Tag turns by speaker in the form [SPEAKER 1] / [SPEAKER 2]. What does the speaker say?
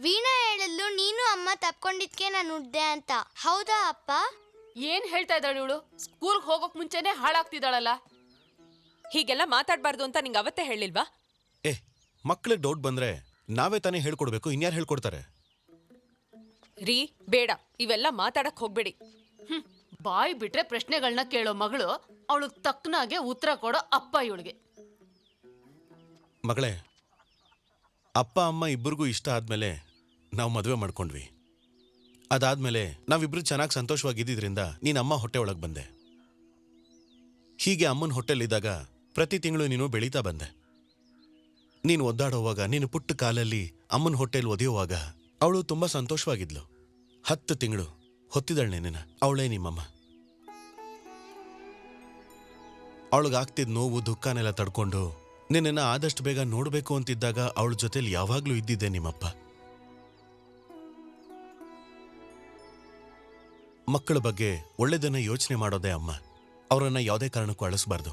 [SPEAKER 1] ವೀಣಾ ಹೇಳಿದ್ಲು ನೀನು ಅಮ್ಮ ತಪ್ಕೊಂಡಿದ್ಕೆ ನಾನು ಉಡ್ದೆ ಅಂತ. ಹೌದಾ ಅಪ್ಪ?
[SPEAKER 2] ಏನ್ ಹೇಳ್ತಾ ಇದ್ದಾಳೆ ಇವಳು? ಸ್ಕೂಲ್ಗೆ ಹೋಗೋಕ್ ಮುಂಚೆನೆ ಹಾಳಾಗ್ತಿದ್ದಾಳಲ್ಲ.
[SPEAKER 3] ಹೀಗೆಲ್ಲ ಮಾತಾಡ್ಬಾರ್ದು ಅಂತ ನಿಂಗೆ ಅವತ್ತೇ ಹೇಳಿಲ್ವಾ?
[SPEAKER 4] ಮಕ್ಳಿಗೆ ಡೌಟ್ ಬಂದ್ರೆ ನಾವೇ ತಾನೇ ಹೇಳ್ಕೊಡ್ಬೇಕು, ಇನ್ಯಾರು ಹೇಳ್ಕೊಡ್ತಾರೆ?
[SPEAKER 3] ರೀ ಬೇಡ, ಇವೆಲ್ಲ ಮಾತಾಡಕ್ ಹೋಗ್ಬೇಡಿ.
[SPEAKER 2] ಬಾಯಿ ಬಿಟ್ರೆ ಪ್ರಶ್ನೆಗಳನ್ನ ಕೇಳೋ ಮಗಳು, ಅವಳಿಗೆ ತಕ್ಕನಾಗೆ ಉತ್ತರ ಕೊಡೋ ಅಪ್ಪ ಇವಳಿಗೆ.
[SPEAKER 4] ಮಗಳೇ, ಅಪ್ಪ ಅಮ್ಮ ಇಬ್ಬರಿಗೂ ಇಷ್ಟ ಆದ್ಮೇಲೆ ನಾವು ಮದುವೆ ಮಾಡ್ಕೊಂಡ್ವಿ. ಅದಾದ್ಮೇಲೆ ನಾವಿಬ್ರು ಚೆನ್ನಾಗಿ ಸಂತೋಷವಾಗಿದ್ದರಿಂದ ನೀನು ಅಮ್ಮ ಹೊಟ್ಟೆ ಒಳಗೆ ಬಂದೆ. ಹೀಗೆ ಅಮ್ಮನ ಹೊಟ್ಟೆಲಿದ್ದಾಗ ಪ್ರತಿ ತಿಂಗಳು ನೀನು ಬೆಳೀತಾ ಬಂದೆ. ನೀನು ಒದ್ದಾಡೋವಾಗ, ನೀನು ಪುಟ್ಟ ಕಾಲಲ್ಲಿ ಅಮ್ಮನ ಹೊಟ್ಟೆಲಿ ಒದೆಯುವಾಗ ಅವಳು ತುಂಬಾ ಸಂತೋಷವಾಗಿದ್ಲು. 10 ತಿಂಗಳು ಹೊತ್ತಿದಳು ನಿನ್ನ. ಅವಳೇ ನಿಮ್ಮಮ್ಮ. ಅವಳಿಗಾಗ್ತಿದ್ ನೋವು ದುಃಖನೆಲ್ಲ ತಡ್ಕೊಂಡು ನಿನ್ನ ಆದಷ್ಟು ಬೇಗ ನೋಡ್ಬೇಕು ಅಂತಿದ್ದಾಗ ಅವಳ ಜೊತೆಲಿ ಯಾವಾಗ್ಲೂ ಇದ್ದಿದ್ದೆ ನಿಮ್ಮಪ್ಪ. ಮಕ್ಕಳ ಬಗ್ಗೆ ಒಳ್ಳೆದನ್ನ ಯೋಚನೆ ಮಾಡೋದೇ ಅಮ್ಮ. ಅವರನ್ನ ಯಾವುದೇ ಕಾರಣಕ್ಕೂ ಅಳಿಸ್ಬಾರ್ದು.